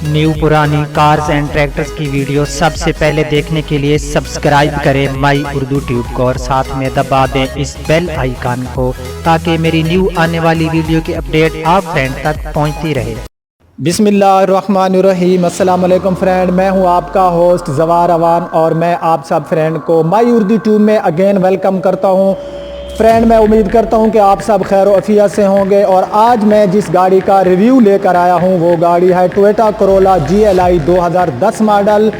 New पुरानी cars and tractors की video सबसे पहले देखने के लिए सब्सक्राइब करें माई उर्दू ट्यूब को और साथ में दबा दें इस बेल आइकन को ताकि मेरी न्यू आने वाली वीडियो की अपडेट आप फ्रेंड तक पहुंचती रहे। बिस्मिल्लाहिर्रहमानिर्रहीम। अस्सलाम वालेकुम फ्रेंड, मैं हूं आपका होस्ट जवार अवान और मैं आप सब फ्रेंड को माई उर्दू ट्यूब में अगेन वेलकम करता हूं। फ्रेंड, मैं उम्मीद करता हूं कि आप सब खैर अफियत से होंगे और आज मैं जिस गाड़ी का रिव्यू लेकर आया हूं वो गाड़ी है टोयोटा कोरोला GLI 2010 मॉडल।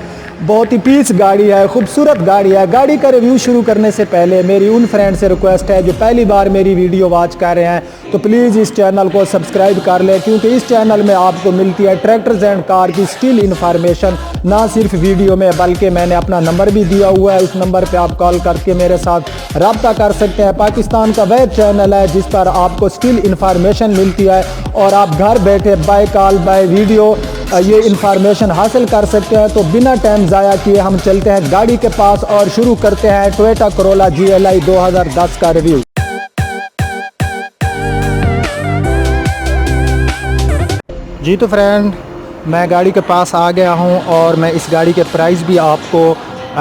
बहुत ही पीस गाड़ी है, खूबसूरत गाड़ी है। गाड़ी का रिव्यू शुरू करने से पहले मेरी उन फ्रेंड से रिक्वेस्ट है जो पहली बार मेरी वीडियो वॉच कर रहे हैं तो प्लीज़ इस चैनल को सब्सक्राइब कर लें, क्योंकि इस चैनल में आपको मिलती है ट्रैक्टर्स एंड कार की स्टिल इन्फॉर्मेशन, ना सिर्फ वीडियो में बल्कि मैंने अपना नंबर भी दिया हुआ है। उस नंबर पर आप कॉल करके मेरे साथ रब्ता कर सकते हैं। पाकिस्तान का वह चैनल है जिस पर आपको स्टिल इन्फॉर्मेशन मिलती है और आप घर बैठे बाय कॉल बाय वीडियो ये इन्फॉर्मेशन हासिल कर सकते हैं। तो बिना टाइम ज़ाया किए हम चलते हैं गाड़ी के पास और शुरू करते हैं टोयोटा कोरोला GLI 2010 का रिव्यू। जी तो फ्रेंड, मैं गाड़ी के पास आ गया हूं और मैं इस गाड़ी के प्राइस भी आपको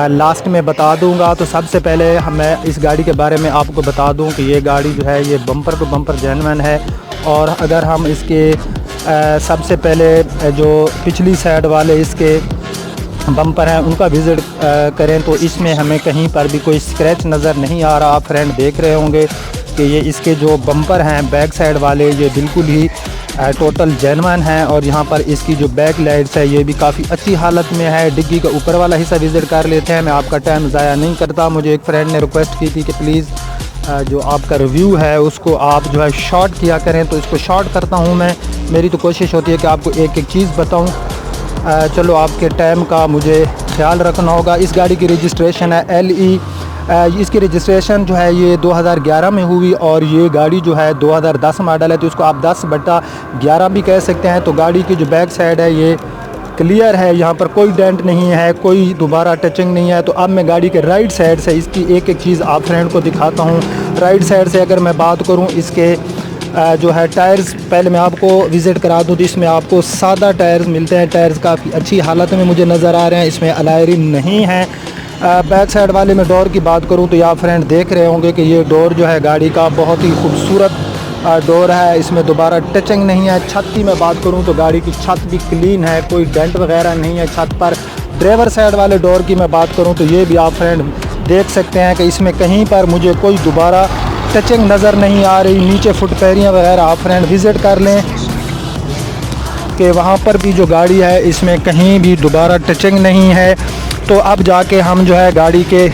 लास्ट में बता दूंगा। तो सबसे पहले मैं इस गाड़ी के बारे में आपको बता दूं कि ये गाड़ी जो है ये बम्पर टू बम्पर जेन्युइन है। और अगर हम इसके सबसे पहले जो पिछली साइड वाले इसके बम्पर हैं उनका विज़िट करें तो इसमें हमें कहीं पर भी कोई स्क्रैच नज़र नहीं आ रहा। आप फ्रेंड देख रहे होंगे कि ये इसके जो बम्पर हैं बैक साइड वाले ये बिल्कुल ही टोटल जेन्युइन है। और यहाँ पर इसकी जो बैक लाइट्स है ये भी काफ़ी अच्छी हालत में है। डिग्गी का ऊपर वाला हिस्सा विज़िट कर लेते हैं। मैं आपका टाइम ज़ाया नहीं करता। मुझे एक फ्रेंड ने रिक्वेस्ट की थी कि प्लीज़ जो आपका रिव्यू है उसको आप जो है शॉर्ट किया करें, तो इसको शॉर्ट करता हूं मैं। मेरी तो कोशिश होती है कि आपको एक एक चीज़ बताऊं। चलो, आपके टाइम का मुझे ख्याल रखना होगा। इस गाड़ी की रजिस्ट्रेशन है LE। इसकी रजिस्ट्रेशन जो है ये 2011 में हुई और ये गाड़ी जो है 2010 मॉडल है, तो इसको आप 10/11 भी कह सकते हैं। तो गाड़ी की जो बैक साइड है ये क्लियर है, यहाँ पर कोई डेंट नहीं है, कोई दोबारा टचिंग नहीं है। तो अब मैं गाड़ी के राइट साइड से इसकी एक एक चीज़ आप फ्रेंड को दिखाता हूँ। राइट साइड से अगर मैं बात करूँ इसके जो है टायर्स, पहले मैं आपको विज़िट करा दूँ तो इसमें आपको सादा टायर्स मिलते हैं। टायर्स काफ़ी अच्छी हालत में मुझे नज़र आ रहे हैं, इसमें अलॉय रिम नहीं है। बैक साइड वाले में डोर की बात करूँ तो आप फ्रेंड देख रहे होंगे कि ये डोर जो है गाड़ी का बहुत ही खूबसूरत डोर है, इसमें दोबारा टचिंग नहीं है। छत की मैं बात करूं तो गाड़ी की छत भी क्लीन है, कोई डेंट वगैरह नहीं है छत पर। ड्राइवर साइड वाले डोर की मैं बात करूं तो ये भी आप फ्रेंड देख सकते हैं कि इसमें कहीं पर मुझे कोई दोबारा टचिंग नज़र नहीं आ रही। नीचे फुट पैरियाँ वगैरह आप फ्रेंड विज़िट कर लें कि वहाँ पर भी जो गाड़ी है इसमें कहीं भी दोबारा टचिंग नहीं है। तो अब जाके हम जो है गाड़ी के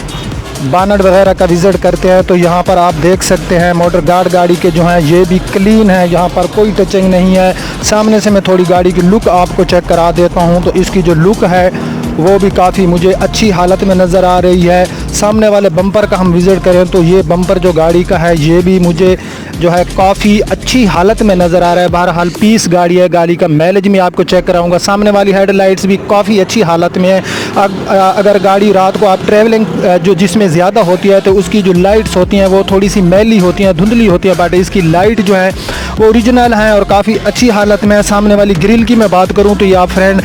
बानट वगैरह का विज़िट करते हैं। तो यहाँ पर आप देख सकते हैं मोटर गार्ड गाड़ी के जो हैं ये भी क्लीन है, यहाँ पर कोई टचिंग नहीं है। सामने से मैं थोड़ी गाड़ी की लुक आपको चेक करा देता हूँ। तो इसकी जो लुक है वो भी काफ़ी मुझे अच्छी हालत में नज़र आ रही है। सामने वाले बम्पर का हम विज़िट करें तो ये बम्पर जो गाड़ी का है ये भी मुझे जो है काफ़ी अच्छी हालत में नज़र आ रहा है। बहरहाल पीस गाड़ी है। गाड़ी का माइलेज में आपको चेक कराऊंगा। सामने वाली हेडलाइट्स भी काफ़ी अच्छी हालत में है। अगर गाड़ी रात को आप ट्रैवलिंग जो जिसमें ज़्यादा होती है तो उसकी जो लाइट्स होती हैं वो थोड़ी सी मैली होती हैं, धुंधली होती हैं, बट इसकी लाइट जो है वो ओरिजिनल है और काफ़ी अच्छी हालत में है। सामने वाली ग्रिल की मैं बात करूँ तो ये आप फ्रेंड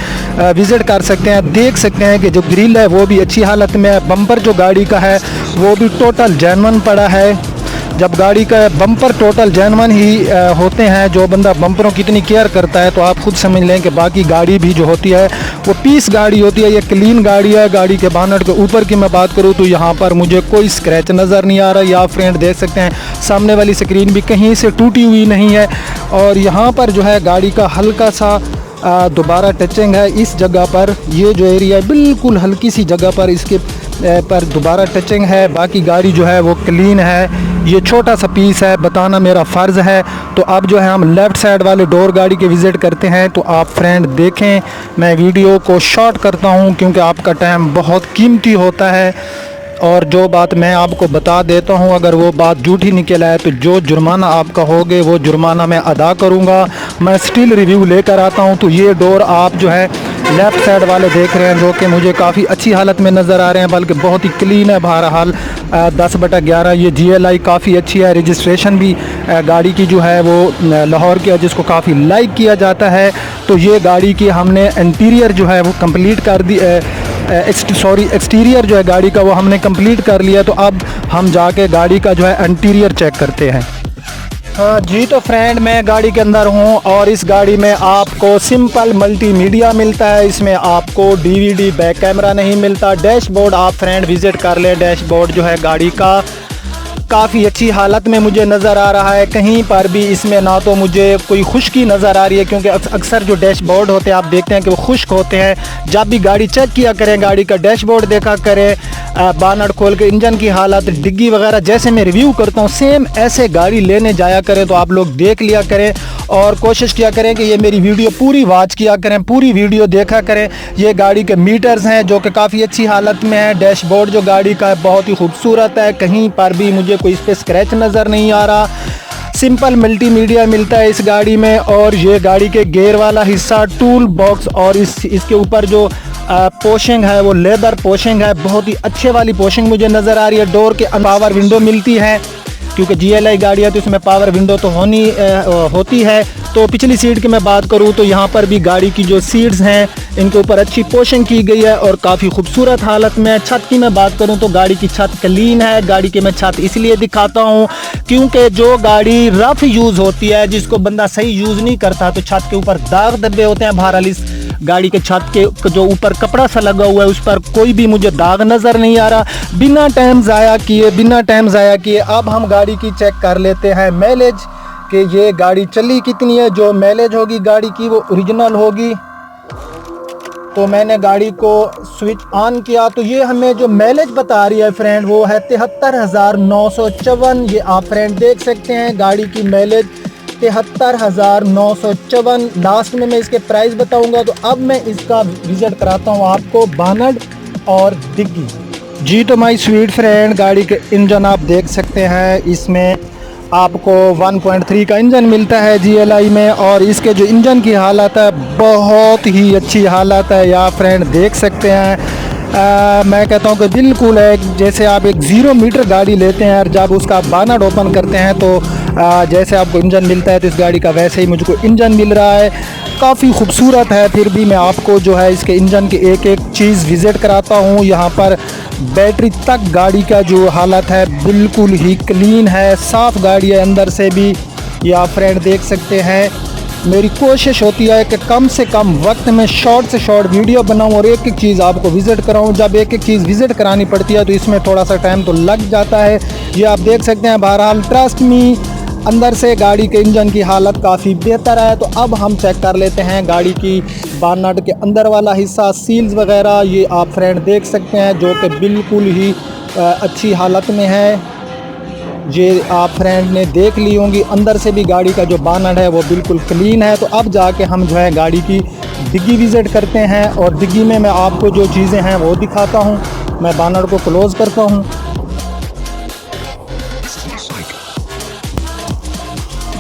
विज़िट कर सकते हैं, देख सकते हैं कि जो ग्रिल है वो भी अच्छी हालत में है। बम्पर जो गाड़ी का है वो भी टोटल जेन्युइन पड़ा है। जब गाड़ी का बम्पर टोटल जेन्युइन ही होते हैं, जो बंदा बम्परों की इतनी केयर करता है तो आप खुद समझ लें कि बाकी गाड़ी भी जो होती है वो पीस गाड़ी होती है। ये क्लीन गाड़ी है। गाड़ी के बानट के ऊपर की मैं बात करूँ तो यहाँ पर मुझे कोई स्क्रैच नज़र नहीं आ रहा। या फ्रेंड देख सकते हैं सामने वाली स्क्रीन भी कहीं से टूटी हुई नहीं है। और यहाँ पर जो है गाड़ी का हल्का सा दोबारा टचिंग है इस जगह पर। ये जो एरिया है बिल्कुल हल्की सी जगह पर इसके पर दोबारा टचिंग है। बाकी गाड़ी जो है वो क्लीन है। ये छोटा सा पीस है, बताना मेरा फ़र्ज़ है। तो अब जो है हम लेफ़्ट साइड वाले डोर गाड़ी के विज़िट करते हैं। तो आप फ्रेंड देखें, मैं वीडियो को शॉर्ट करता हूं क्योंकि आपका टाइम बहुत कीमती होता है। और जो बात मैं आपको बता देता हूं अगर वो बात झूठी निकल आए तो जो जुर्माना आपका होगे वो जुर्माना मैं अदा करूंगा। मैं स्टिल रिव्यू लेकर आता हूं। तो ये डोर आप जो है लेफ़्ट साइड वाले देख रहे हैं, जो कि मुझे काफ़ी अच्छी हालत में नज़र आ रहे हैं, बल्कि बहुत ही क्लीन है। बहरहाल 10/11 ये GLI काफ़ी अच्छी है। रजिस्ट्रेशन भी गाड़ी की जो है वो लाहौर की है, जिसको काफ़ी लाइक किया जाता है। तो ये गाड़ी की हमने इंटीरियर जो है वो कंप्लीट कर दी, एक्सटीरियर जो है गाड़ी का वो हमने कंप्लीट कर लिया। तो अब हम जाके गाड़ी का जो है इंटीरियर चेक करते हैं। हाँ जी, तो फ्रेंड मैं गाड़ी के अंदर हूँ और इस गाड़ी में आपको सिंपल मल्टीमीडिया मिलता है। इसमें आपको DVD बैक कैमरा नहीं मिलता। डैशबोर्ड आप फ्रेंड विज़िट कर लें। डैशबोर्ड जो है गाड़ी का काफ़ी अच्छी हालत में मुझे नज़र आ रहा है। कहीं पर भी इसमें ना तो मुझे कोई खुश्की नज़र आ रही है, क्योंकि अक्सर जो डैशबोर्ड होते हैं आप देखते हैं कि वो खुश्क होते हैं। जब भी गाड़ी चेक किया करें, गाड़ी का डैशबोर्ड देखा करें, बानट खोल के इंजन की हालत, डिग्गी वगैरह जैसे मैं रिव्यू करता हूँ सेम ऐसे गाड़ी लेने जाया करें। तो आप लोग देख लिया करें और कोशिश किया करें कि ये मेरी वीडियो पूरी वॉच किया करें, पूरी वीडियो देखा करें। ये गाड़ी के मीटर्स हैं जो कि काफ़ी अच्छी हालत में है। डैशबोर्ड जो गाड़ी का है बहुत ही खूबसूरत है, कहीं पर भी मुझे कोई इस पर स्क्रैच नज़र नहीं आ रहा। सिंपल मल्टीमीडिया मिलता है इस गाड़ी में। और ये गाड़ी के गियर वाला हिस्सा, टूल बॉक्स और इसके ऊपर जो पोशिंग है वो लेदर पोशिंग है, बहुत ही अच्छे वाली पोशिंग मुझे नज़र आ रही है। डोर के पावर विंडो मिलती है, क्योंकि GLI गाड़ी है तो इसमें पावर विंडो तो होती है। तो पिछली सीट की मैं बात करूं तो यहाँ पर भी गाड़ी की जो सीट्स हैं इनके ऊपर अच्छी पोशिंग की गई है और काफ़ी खूबसूरत हालत में। छत की मैं बात करूं तो गाड़ी की छत क्लीन है। गाड़ी की मैं छत इसलिए दिखाता हूं क्योंकि जो गाड़ी रफ़ यूज़ होती है, जिसको बंदा सही यूज़ नहीं करता, तो छत के ऊपर दाग धब्बे होते हैं। बहरहाल इस गाड़ी के छत के जो ऊपर कपड़ा सा लगा हुआ है उस पर कोई भी मुझे दाग नज़र नहीं आ रहा। बिना टाइम ज़ाया किए अब हम गाड़ी की चेक कर लेते हैं माइलेज, कि ये गाड़ी चली कितनी है। जो माइलेज होगी गाड़ी की वो ओरिजिनल होगी। तो मैंने गाड़ी को स्विच ऑन किया तो ये हमें जो माइलेज बता रही है फ्रेंड वो है 73,954। ये आप फ्रेंड देख सकते हैं गाड़ी की माइलेज 73,954। लास्ट में मैं इसके प्राइस बताऊंगा। तो अब मैं इसका विजिट कराता हूँ आपको बानट और डिग्गी। जी तो माय स्वीट फ्रेंड, गाड़ी के इंजन आप देख सकते हैं। इसमें आपको 1.3 का इंजन मिलता है GLI में और इसके जो इंजन की हालत है बहुत ही अच्छी हालत है। या फ्रेंड देख सकते हैं, मैं कहता हूँ कि बिल्कुल है जैसे आप एक 0 मीटर गाड़ी लेते हैं और जब उसका बानट ओपन करते हैं तो जैसे आपको इंजन मिलता है तो इस गाड़ी का वैसे ही मुझको इंजन मिल रहा है। काफ़ी खूबसूरत है। फिर भी मैं आपको जो है इसके इंजन की एक एक चीज़ विज़िट कराता हूँ। यहाँ पर बैटरी तक गाड़ी का जो हालत है बिल्कुल ही क्लीन है, साफ़ गाड़ी है अंदर से भी। ये आप फ्रेंड देख सकते हैं। मेरी कोशिश होती है कि कम से कम वक्त में शॉर्ट से शॉर्ट वीडियो बनाऊं और एक एक चीज़ आपको विज़िट कराऊं। जब एक एक चीज़ विज़िट करानी पड़ती है तो इसमें थोड़ा सा टाइम तो लग जाता है। ये आप देख सकते हैं। बहरहाल ट्रस्ट मी, अंदर से गाड़ी के इंजन की हालत काफ़ी बेहतर है। तो अब हम चेक कर लेते हैं गाड़ी की बानट के अंदर वाला हिस्सा, सील्स वगैरह। ये आप फ्रेंड देख सकते हैं जो कि बिल्कुल ही अच्छी हालत में है। ये आप फ्रेंड ने देख ली होंगी। अंदर से भी गाड़ी का जो बानट है वो बिल्कुल क्लीन है। तो अब जाके हम जो है गाड़ी की डिग्गी विज़िट करते हैं और डिग्गी में मैं आपको जो चीज़ें हैं वो दिखाता हूँ। मैं बानट को क्लोज़ करता हूँ।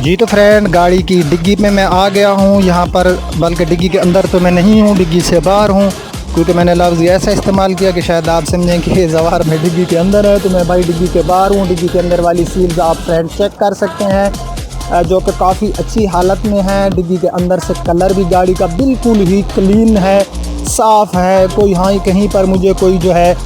जी तो फ्रेंड, गाड़ी की डिग्गी में मैं आ गया हूँ यहाँ पर, बल्कि डिग्गी के अंदर तो मैं नहीं हूँ, डिग्गी से बाहर हूँ, क्योंकि मैंने लफ्ज़ ऐसा इस्तेमाल किया कि शायद आप समझें कि ज़वार में डिग्गी के अंदर है। तो मैं भाई डिग्गी के बाहर हूँ। डिग्गी के अंदर वाली सील्स आप फ्रेंड चेक कर सकते हैं जो कि काफ़ी अच्छी हालत में है। डिग्गी के अंदर से कलर भी गाड़ी का बिल्कुल ही क्लीन है, साफ़ है। कोई हाँ कहीं पर मुझे कोई जो है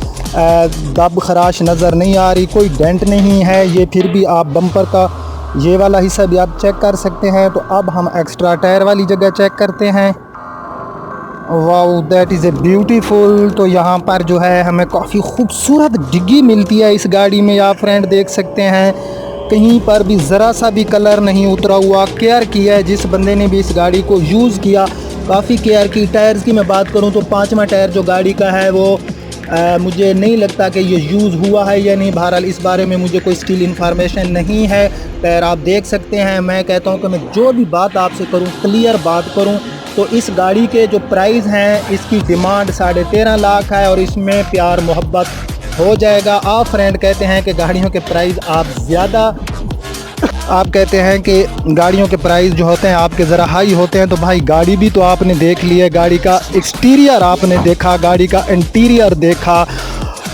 दब खराश नज़र नहीं आ रही, कोई डेंट नहीं है। ये फिर भी आप बम्पर का ये वाला हिस्सा भी आप चेक कर सकते हैं। तो अब हम एक्स्ट्रा टायर वाली जगह चेक करते हैं। Wow, that is a beautiful. तो यहाँ पर जो है हमें काफ़ी खूबसूरत डिग्गी मिलती है इस गाड़ी में। आप फ्रेंड देख सकते हैं कहीं पर भी ज़रा सा भी कलर नहीं उतरा हुआ। केयर किया है जिस बंदे ने भी इस गाड़ी को यूज़ किया, काफ़ी केयर की। टायर्स की मैं बात करूँ तो 5वां टायर जो गाड़ी का है वो मुझे नहीं लगता कि ये यूज़ हुआ है या नहीं। बहरहाल इस बारे में मुझे कोई स्टिल इन्फॉर्मेशन नहीं है। टायर आप देख सकते हैं। मैं कहता हूँ कि मैं जो भी बात आपसे करूँ क्लियर बात करूँ तो इस गाड़ी के जो प्राइस हैं इसकी डिमांड 13.5 लाख है और इसमें प्यार मोहब्बत हो जाएगा। आप फ्रेंड कहते हैं कि गाड़ियों के प्राइस आप ज़्यादा आप कहते हैं कि गाड़ियों के प्राइस जो होते हैं आपके ज़रा हाई होते हैं, तो भाई गाड़ी भी तो आपने देख ली है, गाड़ी का एक्सटीरियर आपने देखा, गाड़ी का इंटीरियर देखा,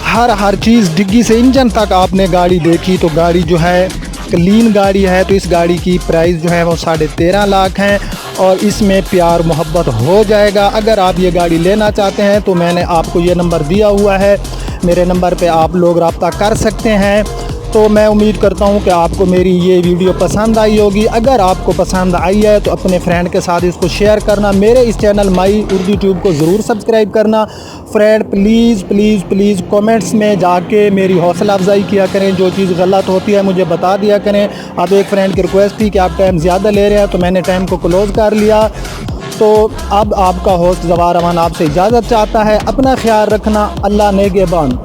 हर चीज़ डिग्गी से इंजन तक आपने गाड़ी देखी। तो गाड़ी जो है क्लीन गाड़ी है। तो इस गाड़ी की प्राइस जो है वो 13.5 लाख हैं और इसमें प्यार मोहब्बत हो जाएगा। अगर आप ये गाड़ी लेना चाहते हैं तो मैंने आपको ये नंबर दिया हुआ है, मेरे नंबर पे आप लोग रब्ता कर सकते हैं। तो मैं उम्मीद करता हूँ कि आपको मेरी ये वीडियो पसंद आई होगी। अगर आपको पसंद आई है तो अपने फ्रेंड के साथ इसको शेयर करना। मेरे इस चैनल माई उर्दू ट्यूब को ज़रूर सब्सक्राइब करना। Friend please please please comments में जाके मेरी हौसला अफजाई किया करें, जो चीज़ गलत होती है मुझे बता दिया करें। अब एक फ्रेंड की रिक्वेस्ट थी कि आप टाइम ज़्यादा ले रहे हैं, तो मैंने टाइम को क्लोज़ कर लिया। तो अब आपका होस्ट ज़वार अमान आपसे इजाज़त चाहता है। अपना ख्याल रखना। अल्लाह नेगेबान।